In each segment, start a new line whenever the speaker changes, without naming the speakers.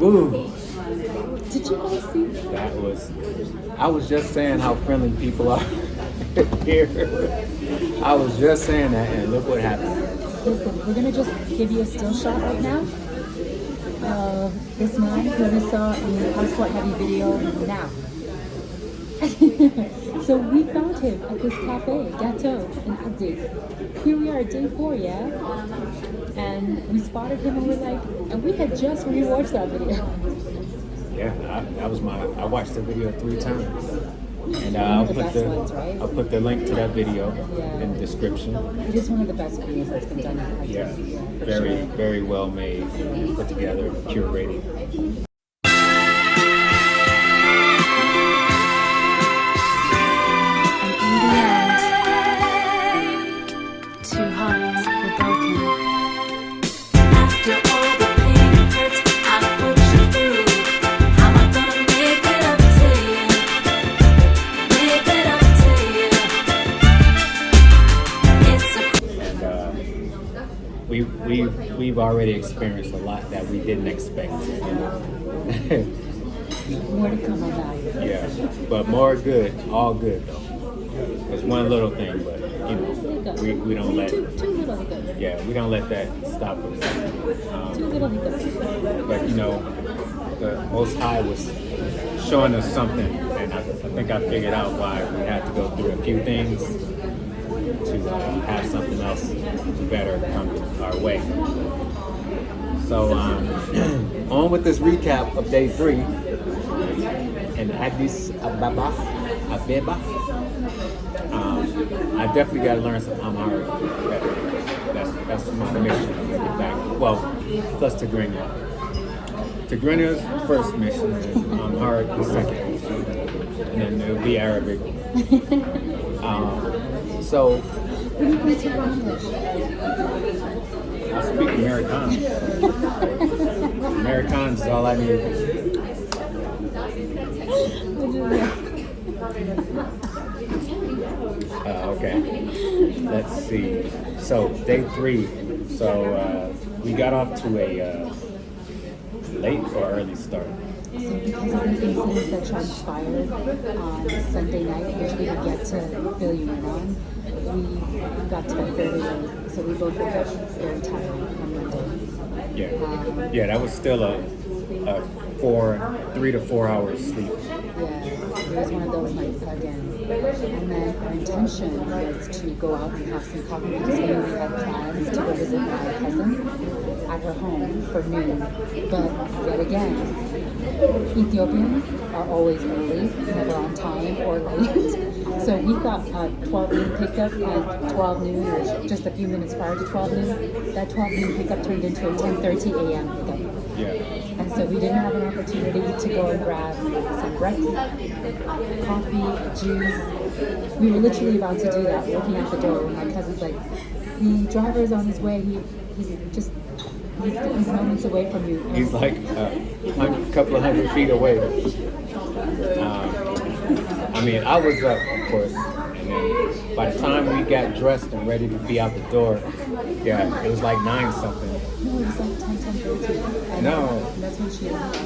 Woo.
Did you guys see?
That was. I was just saying how friendly people are here. I was just saying that, and look what happened.
Listen, we're gonna just give you a still shot right now of this man who we saw in the PassportHeavy video now. So we found him at this cafe, Gâteau in Addis. Here we are, day 4, yeah? And we spotted him and we're like, and we had just rewatched that video.
Yeah, I watched the video 3 times. And
I'll
put the link to that video in the description.
It is one of the best videos that's been done in Addis.
Yeah, very well made, put together, curated. We've already experienced a lot that we didn't expect.
More to come on that.
Yeah, but more good, all good though. It's one little thing, but we don't let.
Two little hiccups.
Yeah, we don't let that stop us.
2 little hiccups.
But the Most High was showing us something, and I think I figured out why we had to go through a few things to have something else better come our way. So on with this recap of day 3 in Addis Ababa. I definitely got to learn some Amharic. That's my mission to get back. Well, plus Tigrinya. Tigrinia's first mission, and Amharic the second, and then it'll be Arabic. So, I speak Amerikaans. Amerikaans is all I need. Okay. Let's see. So, day 3. So, we got off to a late or early start.
So because of the incidents that transpired on Sunday night, which we didn't get to fill you in on, we got to bed very late. So we both woke up very tired on Monday.
Yeah, that was still a 3 to 4 hours sleep.
Yeah, it was one of those nights again. And then our intention was to go out and have some coffee because we had plans to go visit my cousin at her home for noon. But yet again, Ethiopians are always early, never on time or late. So we thought 12 noon pickup at 12 noon, or just a few minutes prior to 12 noon, that 12 noon pickup turned into a 10:30 a.m. pickup.
Yeah.
And so we didn't have an opportunity to go and grab some breakfast, coffee, juice. We were literally about to do that, walking out the door, and my cousin's like, the driver's on his way, he's moments away from you.
He's like a couple of 100 feet away. I was up, of course, and then by the time we got dressed and ready to be out the door, it was like 9 something.
No, it was like 10:30.
No.
That's when she left us.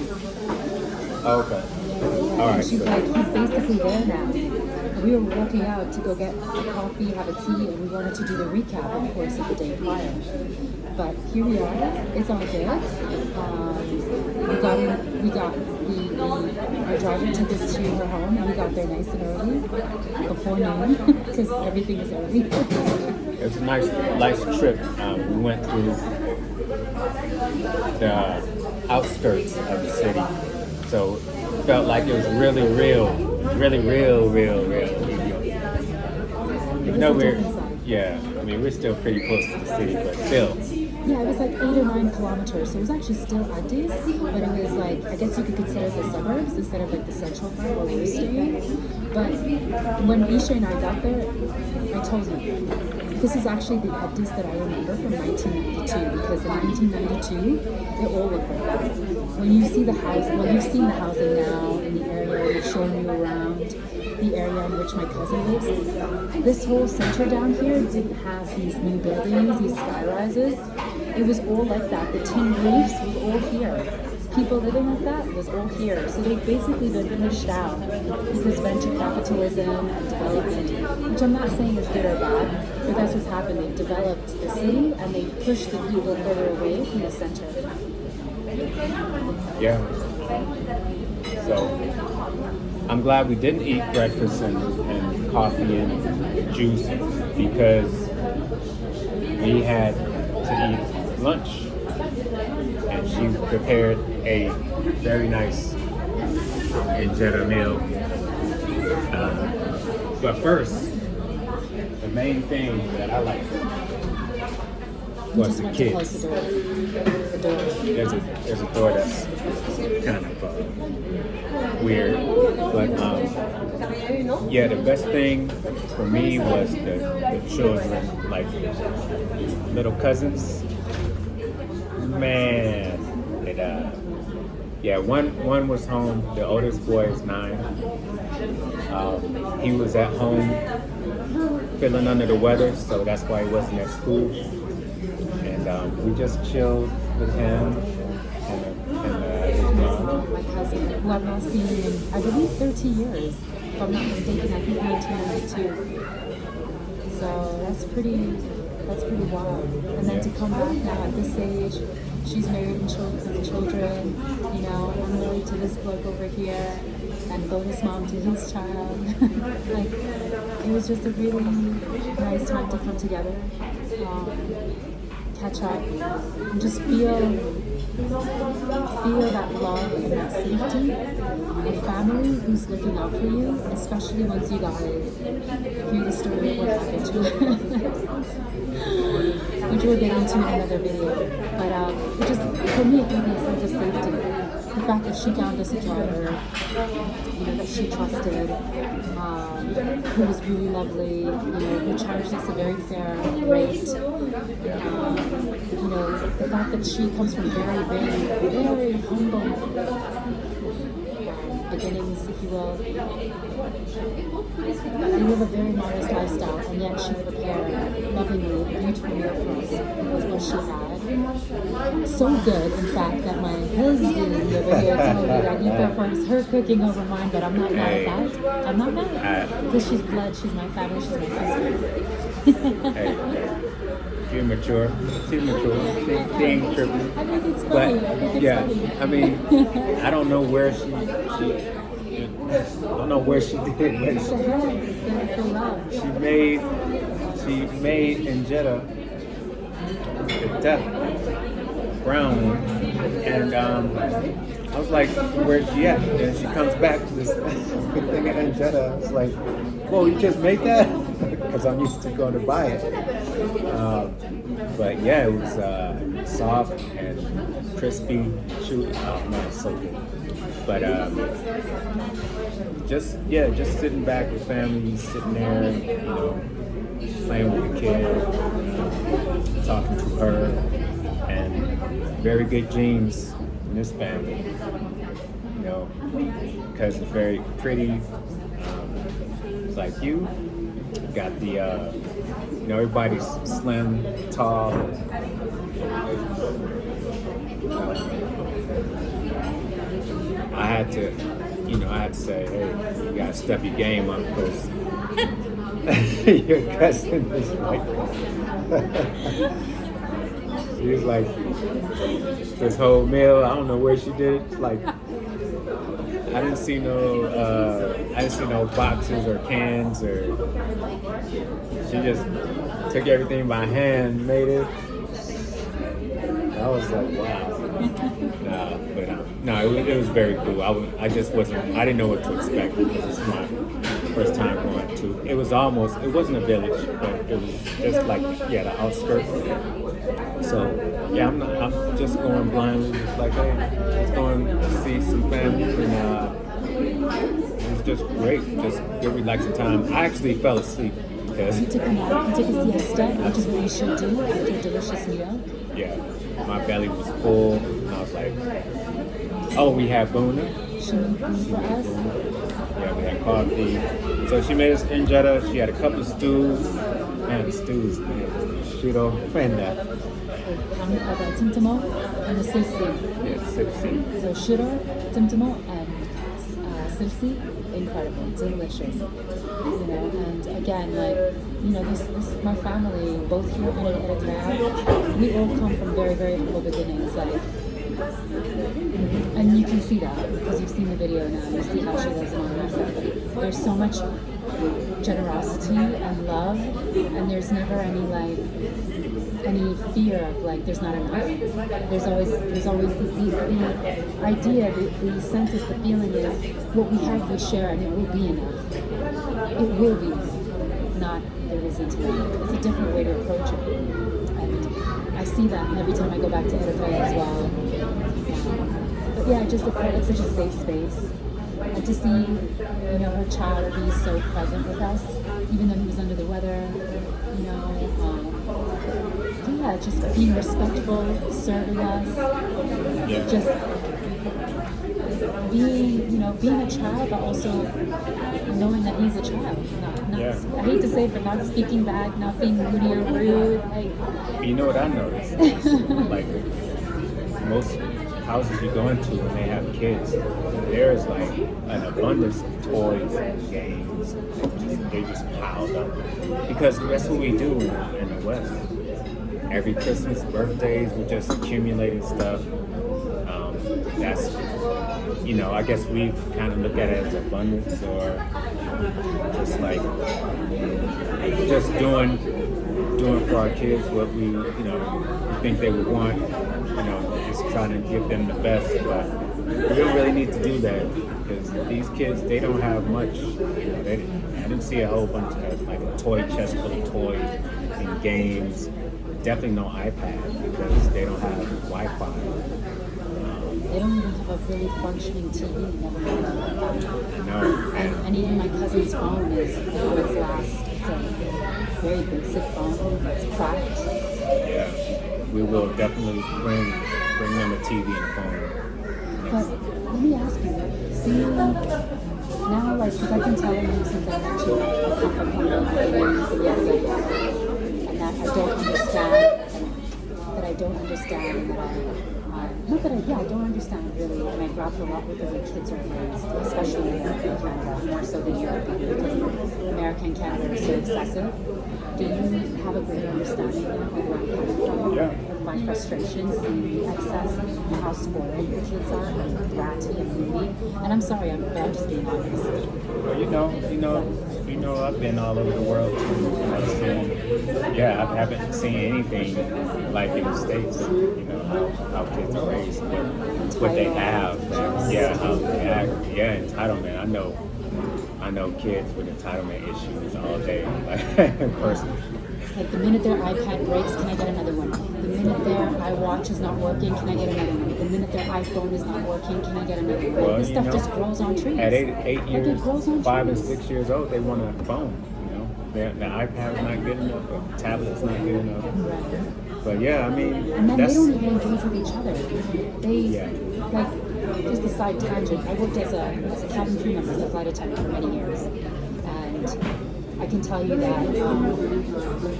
Oh, okay.
Yeah,
all right.
She's like, he's basically there now. We were walking out to go get a coffee, have a tea, and we wanted to do the recap, of course, of the day prior. But here we are. It's all good. Our driver took us to her home, and we got there nice and early, before noon, because everything is early.
It was a nice trip. We went through the outskirts of the city, so it felt like it was really real Ethiopia. Even though we're still pretty close to the city, but still.
Yeah, it was like 8 or 9 kilometers, so it was actually still Addis, but it was like, I guess you could consider it the suburbs instead of like the central part where we were staying. But when Ishé and I got there, I told him, this is actually the Addis that I remember from 1992, because in 1992, it all looked like that. When you see the housing, you've seen the housing now in the area, we've shown you around the area in which my cousin lives. This whole center down here didn't have these new buildings, these sky rises. It was all like that. The tin roofs was all here. people living like that was all here. So they've basically been pushed out because venture capitalism and development, which I'm not saying is good or bad, but that's what's happened. They've developed the city and they've pushed the people further away from the center.
Yeah. So I'm glad we didn't eat breakfast and coffee and juice because we had to eat lunch. And she prepared a very nice injera meal. But first, the main thing that I liked was the kids. There's a door that's kind of weird, but yeah, the best thing for me was the children, like little cousins. Man, one was home. The oldest boy is 9. He was at home feeling under the weather, so that's why he wasn't at school. And we just chilled with him and his mom.
My cousin, who I've not seen in, I believe, 30 years. If I'm not mistaken, I think 1992. So that's pretty wild. And then to come back now at this age, she's married and with children, you know, I'm married to this bloke over here, and bonus mom to his child. Like, it was just a really nice time to come together, catch up, and just feel that love and that safety. A family who's looking out for you, especially once you guys hear the story of what happened to us. Which we'll get into in another video. But it just, for me, it gave me a sense of safety. The fact that she found us a driver, you know, that she trusted, who was really lovely, you know, who charged us a very fair rate. You know, the fact that she comes from very, very, very humble beginnings, if you will. They live a very modest lifestyle, and yet she prepared lovingly, beautiful meal for us with what she had. So good, in fact, that my husband over here told me that he prefers her cooking over mine, but I'm not mad at that. I'm not mad because she's blood, she's my family, she's my sister.
Hey. You're mature. She's mature. She ain't tripping.
I think it's funny.
Funny. I mean, I don't know where she did it, but she made injera, the death brown one, and I was like, where's she at? And she comes back with this thing of injera. I was like, whoa, you just made that? Because I'm used to going to buy it. But yeah, it was soft and crispy, chewy. Oh man, it's so good. But just sitting back with family, sitting there, you know, playing with the kid, talking to her, and very good genes in this family, you know, because it's very pretty. It's like you got the, you know, everybody's slim, tall. I had to say, hey, you gotta step your game up because your cousin is like, she was like, this whole meal, I don't know where she did it. Like, I didn't see no boxes or cans, or she just took everything by hand, made it. I was like, wow. No, it was very cool. I didn't know what to expect because it's my first time going to. It wasn't a village, but it was just like, the outskirts. So, yeah, I'm just going blindly, just like, hey, let's go and see some family, and it was just great, just good relaxing time. I actually fell asleep because...
You took a nap, you took a siesta, which is what you should do after a delicious meal.
Yeah, my belly was full, and I was like, oh, we had Boona.
She made food for us.
Yeah, we had coffee. So she made us injera. She had a couple of stews. Man, the stews, man. Shiro and
the timtimo and the silsi.
Yeah, Sipsy.
So shiro, timtimo, and silsi, incredible, delicious. You know, and again, like, you know, this my family, both here and in Eritrea, we all come from very, very humble beginnings, like, and you can see that because you've seen the video now. You see how she lives in America. There's so much generosity and love, and there's never any fear of like there's not enough. There's always the idea, the sense is, the feeling is what we have we share, and it will be enough. It will be enough. Not there isn't enough. It's a different way to approach it, and I see that every time I go back to Eritrea as well. But yeah, it felt like such a safe space. And to see, you know, her child be so present with us, even though he was under the weather, you know, yeah, just being respectful, serving us, just being, you know, being a child, but also knowing that he's a child. I hate to say it, but not speaking back, not being moody or rude. Like,
you know what I noticed? Like, most houses you go into when they have kids, there's like an abundance of toys and games. They just piled up. Because that's what we do in the West. Every Christmas, birthdays, we're just accumulating stuff. That's, you know, I guess we kind of look at it as abundance, or just like, just doing for our kids what we, you know, we think they would want, you know, just trying to give them the best, but we don't really need to do that, because these kids, they don't have much, you know, I didn't see a whole bunch of, like, a toy chest full of toys and games. Definitely no iPad, because they don't have Wi-Fi.
They don't even have a really functioning TV, never mind.
No.
And even my cousin's phone is, you know, it's a very basic phone. It's cracked.
Yeah, we will definitely bring them a TV and a phone.
But let me ask you, seeing now, like, because I've been telling you since I met you, I come from humble beginnings, and and that I don't understand, and that I don't understand really, and I grapple a lot with the way kids are raised, especially in America and Canada, more so than Europe, because America and Canada are so excessive. Do you have a greater understanding now of where I'm coming from?
Yeah.
My frustrations, the excess, and how spoiled the kids are, and bratty and moody. And I'm sorry, but I'm just being honest.
Well, you know, I've been all over the world too. I haven't seen anything like in the States. You know, how kids are raised, what they have, how they act, entitlement. I know kids with entitlement issues all day, like personally.
Like the minute their iPad breaks, can I get another one? The minute their iWatch is not working, can I get another one? The minute their iPhone is not working, can I get another one?
Well,
this stuff just grows on trees.
At 8 years, 5 and
trees.
6 years old, they want a phone. You know, the iPad is not good enough, the tablet's not good enough.
Right.
But yeah, I mean,
and then they don't even engage with each other. They like, just a side tangent. I worked as a cabin crew member, as a flight attendant for many years, and I can tell you that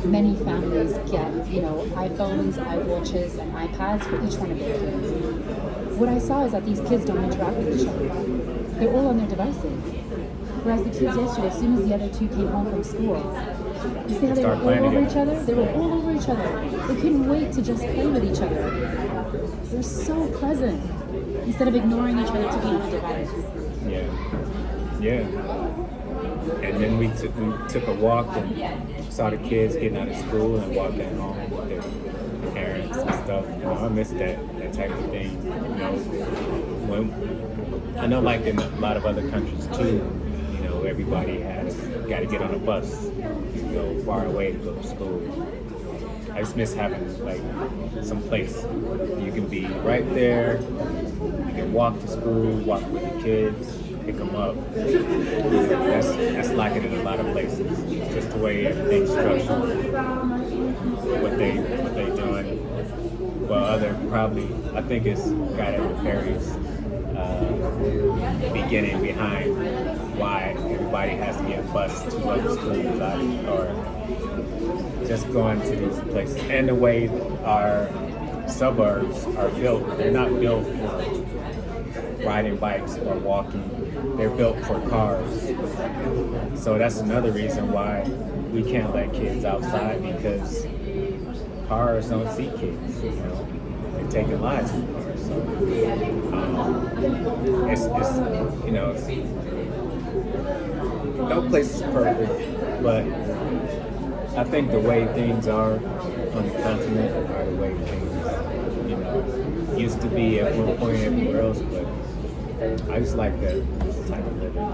many families get, you know, iPhones, iWatches, and iPads for each one of their kids. What I saw is that these kids don't interact with each other. They're all on their devices. Whereas the kids yesterday, as soon as the other two came home from school, you see how they were all over each other? They were all over each other. They couldn't wait to just play with each other. They're so present, instead of ignoring each other to be on a device.
Yeah. And then we took a walk and saw the kids getting out of school and walking home with their parents and stuff. You know, I miss that type of thing. You know, when I know, like in a lot of other countries too, you know, everybody has got to get on a bus to go far away to go to school. I just miss having like some place you can be right there. You can walk to school, walk with your kids, pick them up. That's lacking in a lot of places. Just the way everything's structured, what they doing. Well, I think it's got a nefarious beginning behind why everybody has to get bused to other schools or just going to these places. And the way our suburbs are built, they're not built for riding bikes or walking. They're built for cars. So that's another reason why we can't let kids outside, because cars don't see kids, you know. They're taking lives from cars. So it's you know, no place is perfect, but I think the way things are on the continent are the way things, you know, used to be at one point everywhere else, but I just like that type of living.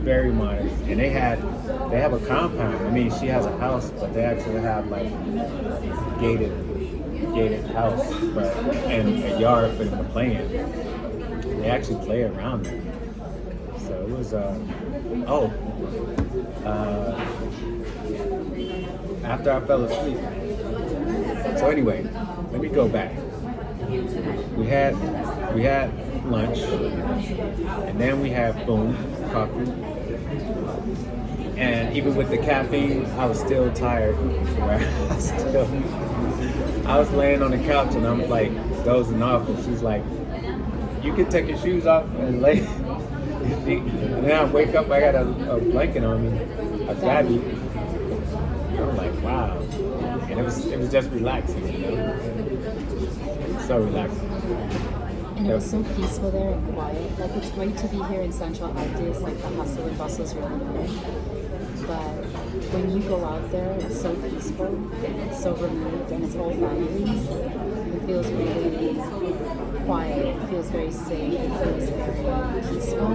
Very modest. And they have a compound. I mean, she has a house, but they actually have like gated house, but and a yard for them to play in. They actually play around there. So it was after I fell asleep. So anyway, let me go back. We had lunch, and then we had coffee. And even with the caffeine, I was still tired. Right? I was laying on the couch and I'm like dozing off, and she's like, "You can take your shoes off and lay." And then I wake up, I got a blanket on me, a gabby. I'm like, wow. And it was just relaxing, you know. So relaxing.
And it was so peaceful there and quiet. Like, it's great to be here in Central Addis, like the hustle and bustle is really nice. But when you go out there, it's so peaceful, it's so removed, and it's all families. It feels really quiet, it feels very safe, it feels very peaceful.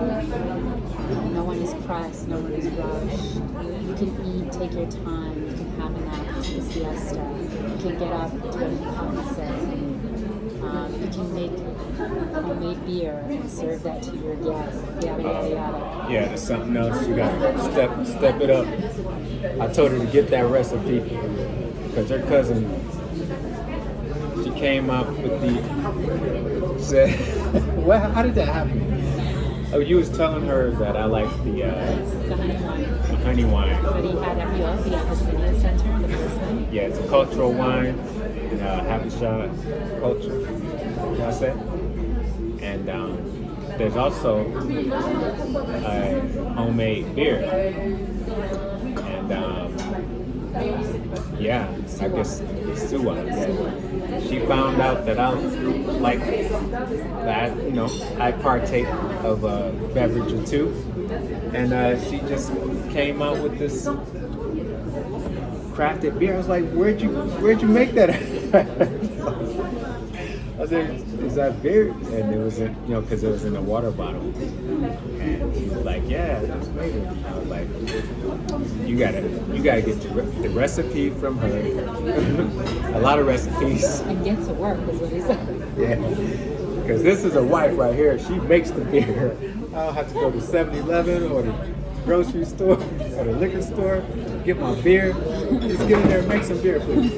No one is pressed, no one is rushed. You can eat, take your time, you can have a nap, take a siesta, you can get up, do what you want to say. You can make homemade beer and serve that to your guests, yada yada yada.
Yeah, there's something else. You gotta step it up. I told her to get that recipe because her cousin, she came up with said, well, how did that happen? Oh, you was telling her that I like the
honey wine.
The honey wine.
But he had Ethiopia at the City Center the first night.
Yeah, it's a cultural wine in Habesha culture. You know what I said? And there's also a homemade beer. And yeah, I guess it's Suwa. She found out that I like that, you know, I partake of a beverage or two. And she just came out with this crafted beer. I was like, where'd you make that? I was like, is that beer? And it was in, you know, because it was in a water bottle. And she was like, yeah, that's made it. I was like, you gotta get the recipe from her. A lot of recipes.
And get to work is what he said.
Yeah, because this is a wife right here. She makes the beer. I don't have to go to 7-Eleven or the grocery store or the liquor store, get my beer. Just get in there and make some beer, please.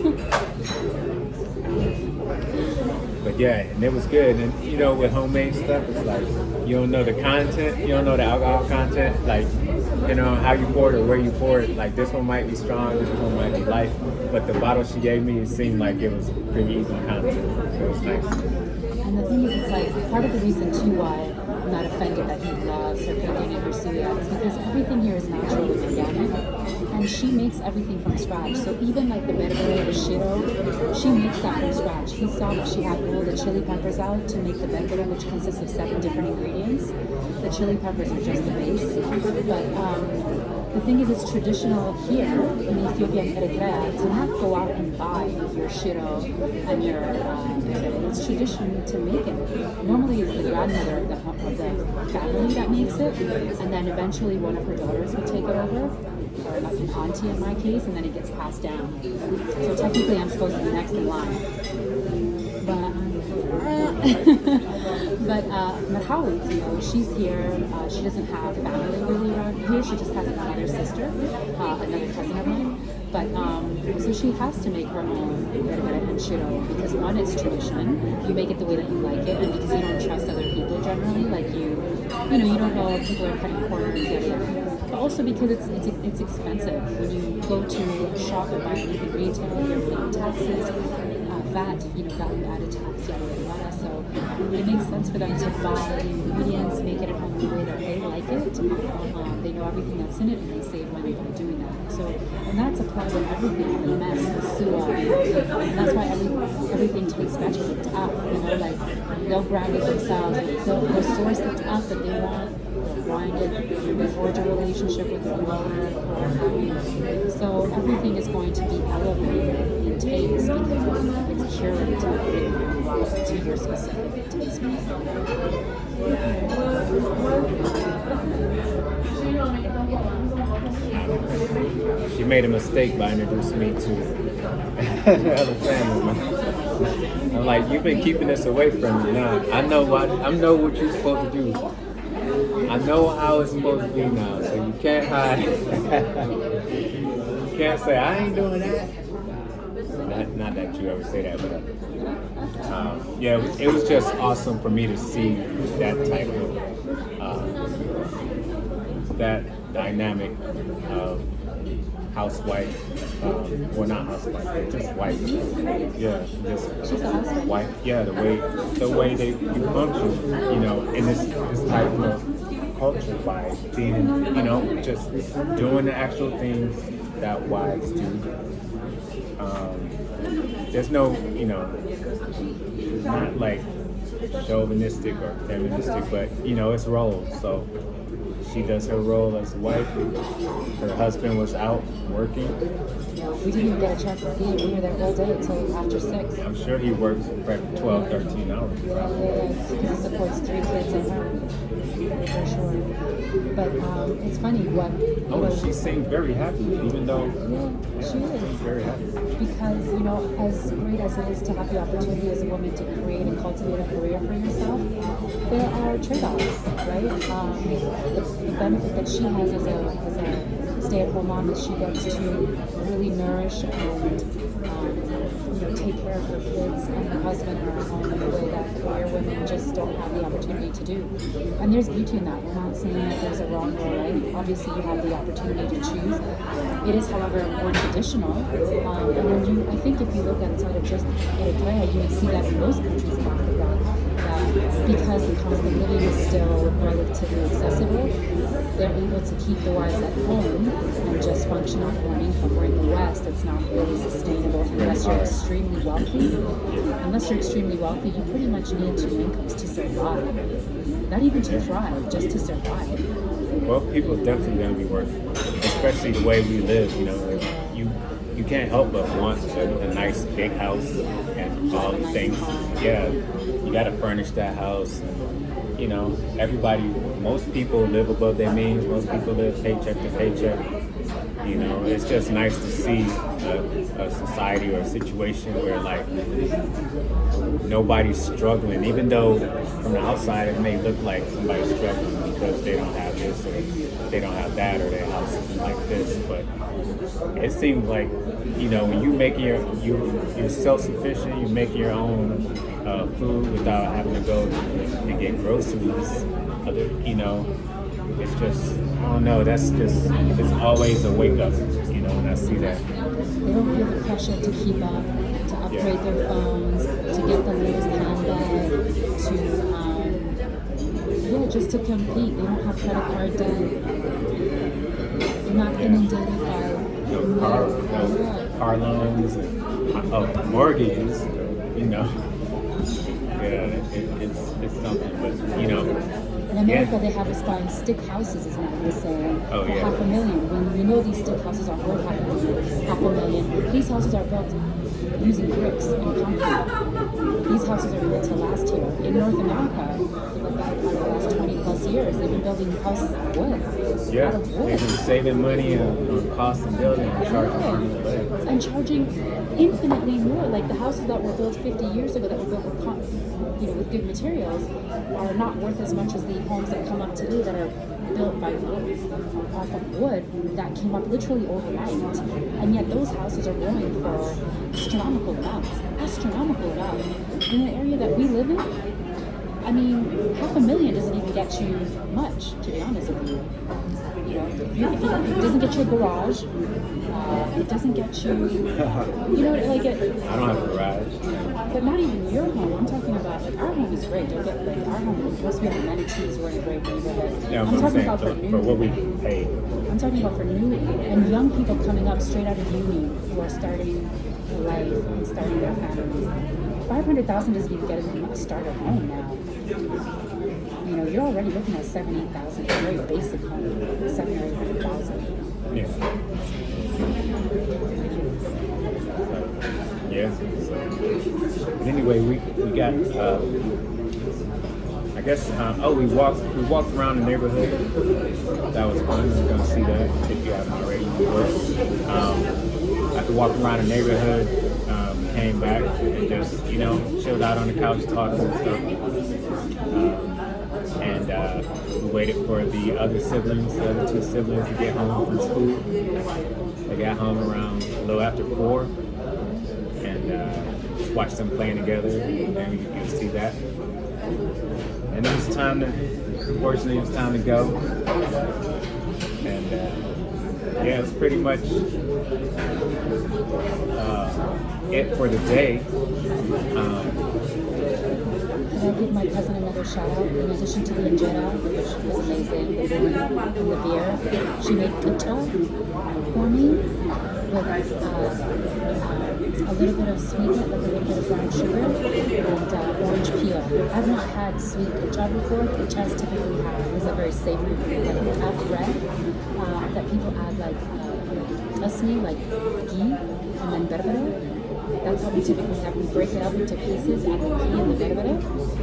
But yeah, and it was good. And you know, with homemade stuff, it's like you don't know the content, you don't know the alcohol content, like, you know, how you pour it or where you pour it. Like, this one might be strong, this one might be light. But the bottle she gave me, it seemed like it was pretty even content. So it was nice.
And the thing is, it's like part of the reason too why I'm not offended that he loves her cooking and her suya is because everything here is natural and organic, and she makes everything from scratch. So even like the berbere, the shiro, she makes that from scratch. He saw that she had all the chili peppers out to make the berbere, which consists of 7 different ingredients. The chili peppers are just the base, but the thing is, it's traditional here in Ethiopia and Eritrea to not go out and buy your shiro and your it's tradition to make it. Normally it's the grandmother of the family that makes it, and then eventually one of her daughters would take it over, or like an auntie in my case, and then it gets passed down. So technically I'm supposed to be next in line. But Marhawi, you know, she's here. She doesn't have family really around here. She just has another sister, another cousin of mine. But so she has to make her own berbere and shiro because one, it's tradition. You make it the way that you like it, and because you don't trust other people generally, like you you don't know people are cutting corners, yada yada. But also because it's expensive. When you go to a shop and buy anything retail, you're paying taxes, VAT, value added tax, yada yada yada. So it makes sense for them to buy the ingredients, make it at home the way that they like it. They know everything that's in it, and they save money by doing that. So, and that's applied with everything, the mess, the suya, and that's why everything tastes better with tough. Like they'll grind it themselves, they'll source the tough that they want, they'll grind it, they forge a relationship with the owner, so everything is going to be elevated in taste because it's curated to your specific taste.
She made a mistake by introducing me to the other family member. I'm like, you've been keeping this away from me. Now I know what you're supposed to do. I know how it's supposed to be now, so you can't hide. You can't say I ain't doing that. Not that you ever say that, but yeah, it was just awesome for me to see that type of that dynamic of housewife, well not housewife, but just wife. Yeah, just wife. Yeah, the way you function, in this type of culture by being, just doing the actual things that wives do. There's no, not like chauvinistic or feministic, but it's roles. So she does her role as wife. Her husband was out working.
We didn't even get a chance to see it. We were there all day until after 6.
I'm sure he works for 12, 13 hours.
Yeah, because he supports 3 kids at home. For sure. But it's funny what...
she seemed very happy, even though...
Yeah, she is.
Very happy.
Because, as great as it is to have the opportunity as a woman to create and cultivate a career for yourself, there are trade-offs, right? The benefit that she has as a stay-at-home mom is she gets to really nourish and take care of her kids and her husband and her home in a way that career women just don't have the opportunity to do. And there's beauty in that. We're not saying that there's a wrong or right. Obviously, you have the opportunity to choose. It is, however, more traditional. And I think if you look outside of just Eritrea, you would see that in most countries in Africa. Because the cost of living is still relatively accessible, they're able to keep the wives at home and just function off one income. Where in the West, it's not really sustainable unless you're extremely wealthy. Unless you're extremely wealthy, you pretty much need 2 incomes to survive. Not even to thrive, just to survive.
Well, people are definitely going to be working, especially the way we live. You can't help but want a nice big house and all the things. Yeah, you got to furnish that house. Most people live above their means. Most people live paycheck to paycheck. It's just nice to see a society or a situation where nobody's struggling, even though from the outside it may look like somebody's struggling because they don't have this or they don't have that or their house isn't like this. But it seems like when you make you're self-sufficient, you make your own food without having to go and get groceries. It's just, I don't know, it's always a wake up, when I see that.
They don't feel the pressure to keep up, to upgrade their phones, to get the latest handbag, just to compete. They don't have credit card debt. They're not inundated by
car loans and mortgages, Yeah, it's something, but
in America, they have us buying stick houses, is what they're saying, for $500,000. When we know these stick houses are worth $500,000. These houses are built using bricks and concrete. These houses are built to last here. In North America, for the last 20 plus years, they've been building houses out of wood.
Yeah, they've been saving money on cost of building and charging
and charging infinitely more. Like the houses that were built 50 years ago that were built with good materials are not worth as much as the homes that come up today that are built by wood, off of wood that came up literally overnight. And yet those houses are going for astronomical amounts. In the area that we live in, I mean, $500,000 doesn't even get you much, to be honest with you. You know, if it doesn't get you a garage, it doesn't get you, you know, like it.
I don't have a garage.
But not even your home. I'm talking about like our home is great. Don't get like our home. Plus we have amenities. We're in a great neighborhood.
Yeah,
I'm talking
saying
about for new.
what we pay.
I'm talking about for new and young people coming up straight out of uni who are starting life and starting their families. $500,000 doesn't even get them a starter home now. You know, you're already looking at $70,000 for a very basic home, $700,000 or $800,000.
Yeah. Yeah. But anyway, we got. I guess. We walked around the neighborhood. That was fun. You're gonna see that if you haven't already. After walking around the neighborhood, came back and just chilled out on the couch, talking and stuff. And we waited for the other two siblings to get home from school. They got home around a little after 4, and just watched them playing together, and you can see that. And it was time to go. And it was pretty much it for the day.
Can I give my cousin another shout out? In addition to the injera, which was amazing, and the beer, she made pita for me with a little bit of sweetness, like a little bit of brown sugar and orange peel. I've not had sweet pita before. Pitas typically is a very savory, like tough bread that people add like tasmi, like ghee, and then berbere. That's how we typically have. We break it up into pieces, add the ghee and the berbere,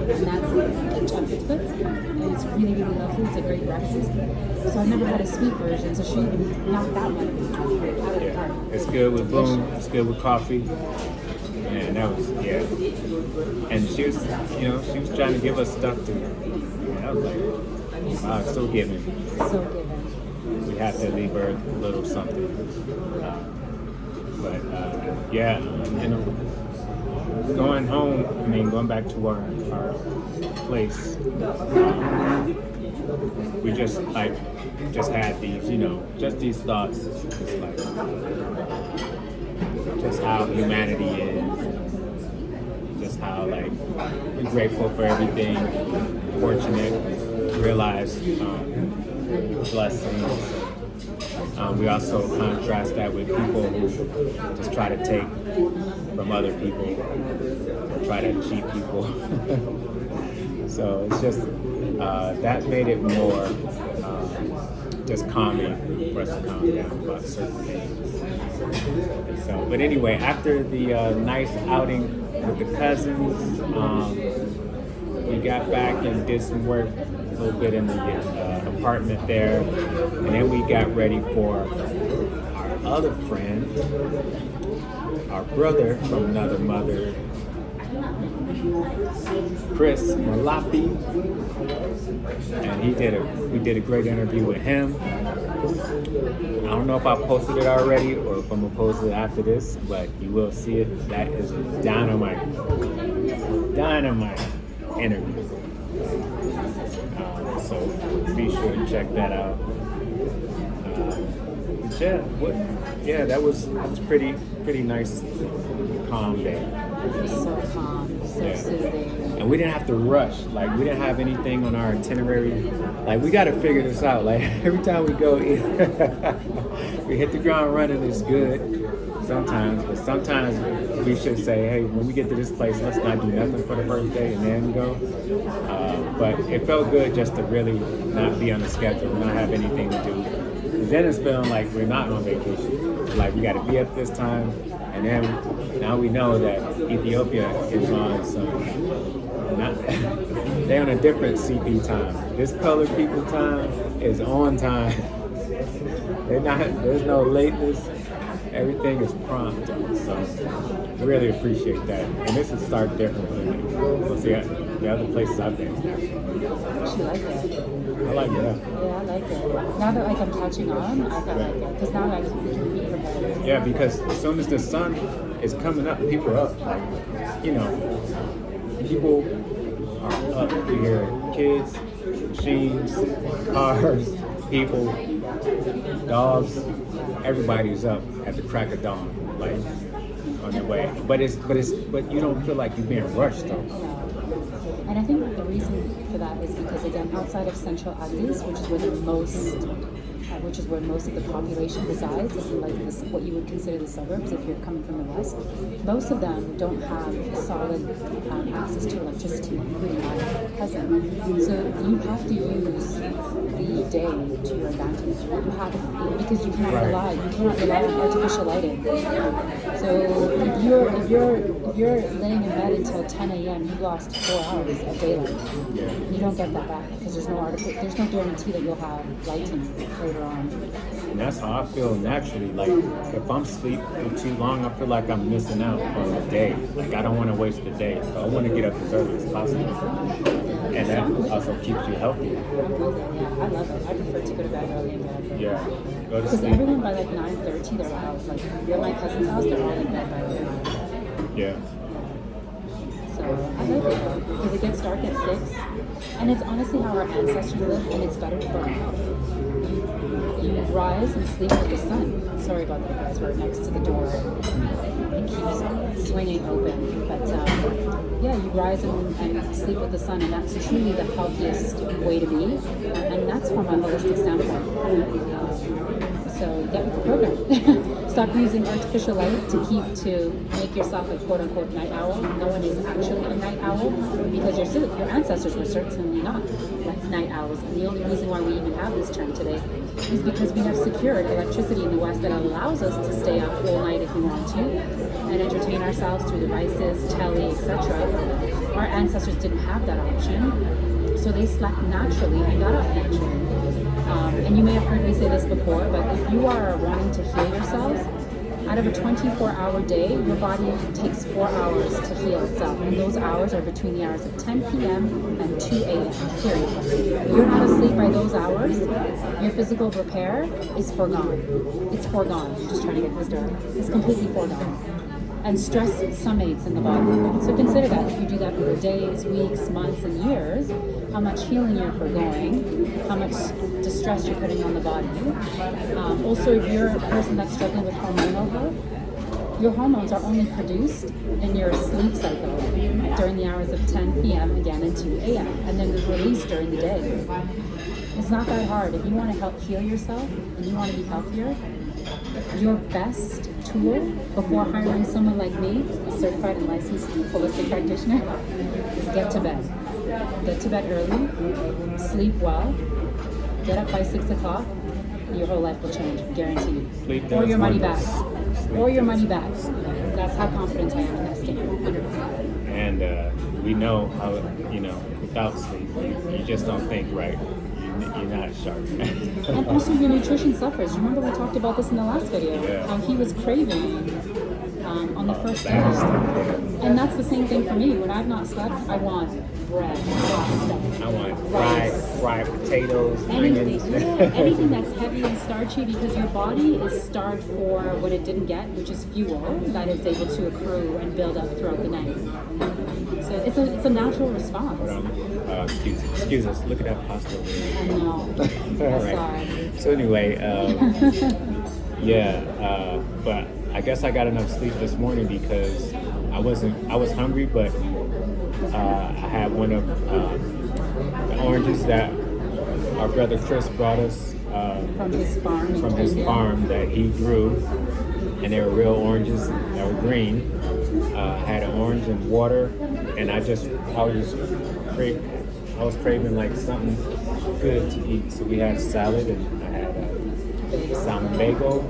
and that's pita fitfit. And it's really, really lovely. It's a great breakfast. So I've never had a sweet version, so she even knocked that one out of the park.
It's good with boom. It's good with coffee. And that was And she was, she was trying to give us stuff to. And I was like, wow, it's so giving.
So giving.
We had to leave her a little something. Going home, going back to our place, we just had these, just these thoughts, just like, just how humanity is, just how, like, we're grateful for everything, fortunate, realize blessings. We also contrast that with people who just try to take from other people or try to cheat people. So it's just, that made it more just calming for us to calm down about certain things. So, but anyway, after the nice outing with the cousins, we got back and did some work a little bit in the apartment there, and then we got ready for our other friend, our brother from another mother, Chris Malapi, and we did a great interview with him. I don't know if I posted it already or if I'm gonna post it after this, but you will see it. That is a dynamite interview. So be sure to check that out. That was pretty nice, calm day.
It was so calm, so soothing.
And we didn't have to rush. Like, we didn't have anything on our itinerary. Like, we got to figure this out. Like, every time we go, we hit the ground running. It's good sometimes, but sometimes we should say, hey, when we get to this place, let's not do nothing for the first day and then go. But it felt good just to really not be on the schedule, not have anything to do. And then it's feeling like we're not on vacation. Like, we got to be up this time, and then now we know that Ethiopia is on they're on a different CP time. This colored people time is on time. There's no lateness. Everything is prompt. So really appreciate that. And this is start different from the other places I've been.
I actually like it.
I like that.
Yeah, I like it. Now that I'm catching on, I like it. Because now we can be prepared.
Yeah, because as soon as the sun is coming up, people are up. Like, people are up. You hear kids, machines, cars, people, dogs. Everybody's up at the crack of dawn, like on their way. But you don't feel like you're being rushed though.
And I think the reason for that is because, again, outside of central Addis, which is where most of the population resides, is in like this, what you would consider the suburbs if you're coming from the west. Most of them don't have solid access to electricity, including my cousin. So you have to use the day to your advantage. You have, because you cannot rely on artificial lighting. So if you're laying in bed until 10 a.m., you've lost 4 hours of daylight. You don't get that back because there's no guarantee that you'll have lighting later on.
And that's how I feel naturally. Like if I'm asleep for too long, I feel like I'm missing out on the day. Like I don't want to waste the day, so I want to get up as early as possible. And that also keeps you healthy.
I'm with it, yeah. I love it. I prefer to go to bed early and get up early.
Yeah. Go to
Because
sleep.
everyone by like 9:30 they're out. Like at my cousin's house, they're all in bed by like 9.
Yeah.
So I like it though, because it gets dark at 6, and it's honestly how our ancestors lived, and it's better for our health. You rise and sleep with the sun. Sorry about that, guys. We're next to the door. It keeps swinging open, but yeah, you rise and sleep with the sun, and that's truly the healthiest way to be, and that's from a holistic standpoint. So get with the program. Stop using artificial light to make yourself a quote unquote night owl. No one is actually a night owl because your ancestors were certainly not night owls. And the only reason why we even have this term today is because we have secured electricity in the West that allows us to stay up all night if we want to and entertain ourselves through devices, telly, etc. Our ancestors didn't have that option, so they slept naturally and got up naturally. And you may have heard me say this before, but if you are wanting to heal yourselves, out of a 24-hour day, your body takes 4 hours to heal itself. And those hours are between the hours of 10 p.m. and 2 a.m., period. If you're not asleep by those hours, your physical repair is foregone. It's foregone. I'm just trying to get this done. It's completely foregone. And stress summates in the body. So consider that if you do that over days, weeks, months, and years, how much healing you're foregoing, how much distress you're putting on the body. Also, if you're a person that's struggling with hormonal health, your hormones are only produced in your sleep cycle during the hours of 10 p.m. again and 2 a.m. and then released during the day. It's not that hard. If you want to help heal yourself and you want to be healthier, your best tool before hiring someone like me, a certified and licensed holistic practitioner, is get to bed. Get to bed early, sleep well, get up by 6 o'clock, your whole life will change, guaranteed. Or your money back. Or your money back. That's how confident I am in that statement, 100%.
And we know how, without sleep, you just don't think right. You're not sharp.
And also your nutrition suffers. You remember we talked about this in the last video, how he was craving on the first day. And that's the same thing for me. When I've not slept, I want bread, pasta.
I want fried potatoes,
anything,
onions.
anything that's heavy and starchy, because your body is starved for what it didn't get, which is fuel that is able to accrue and build up throughout the night. So it's a natural response.
Excuse us. Look at that pasta.
I know.
All right.
Sorry.
So anyway, but I guess I got enough sleep this morning because I was hungry, but I had one of the oranges that our brother Chris brought us
From his farm.
from his farm that he grew, and they were real oranges that were green. I had an orange and water, and I was craving like something good to eat. So we had salad, and I had salmon bagel.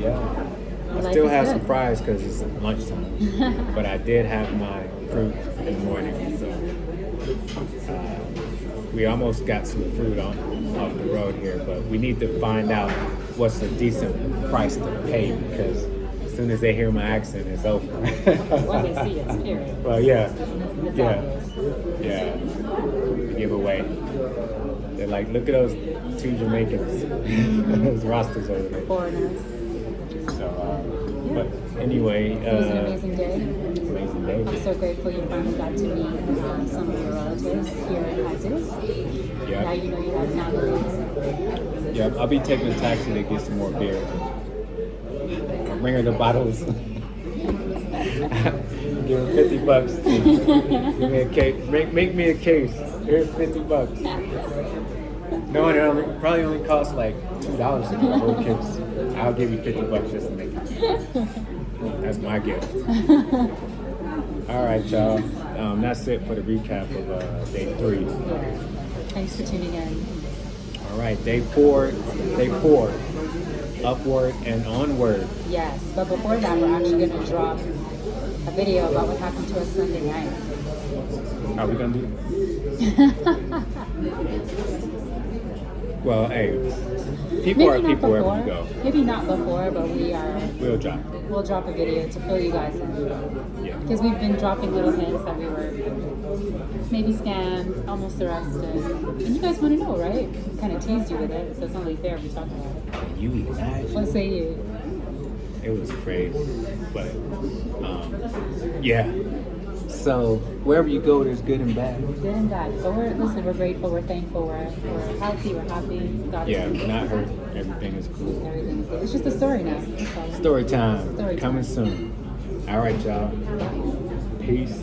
Yeah. I still have some fries because it's lunchtime, but I did have my fruit in the morning. So we almost got some fruit off the road here, but we need to find out what's a decent price to pay, because as soon as they hear my accent, it's over.
Well, they see us, period.
Well, yeah.
It's
Yeah.
obvious.
Yeah. Give away. They're like, look at those 2 Jamaicans. Those Rastas over there.
Foreigners.
So,
Yeah,
But anyway,
It was an amazing day.
amazing day.
I'm so grateful you finally got to meet some of your relatives here in Addis.
Yeah.
Now you know you have family.
Yeah, I'll be taking a taxi to get some more beer. I'll bring her the bottles. Give her $50. Give me a case. Make me a case. Here's $50. No, it probably only costs like $2 to get a whole case. I'll give you $50 just to make it. That's my gift. All right, y'all. That's it for the recap of day 3.
Yeah. Thanks for tuning in.
All right, day 4. Upward and onward.
Yes, but before that, we're actually going to drop a video about what happened to us Sunday night.
Are we gonna do? Well, hey, people are people wherever you go.
Maybe not before, but
We'll drop.
we'll drop a video to fill you guys in.
Yeah.
Because we've been dropping little hints that we were maybe scammed, almost arrested. And you guys want to know, right? We kind of teased you with it, so it's only fair we talk about it.
You imagine?
What say you?
It was crazy, but yeah. So wherever you go, there's good and bad.
Good and bad. But we're grateful, we're thankful, we're healthy, we're happy. God
Yeah,
is
we're
good.
not hurt. Everything is cool.
Everything's good. It's just a story now. That's all.
Story time.
Story time.
Coming soon. All right, y'all. Peace.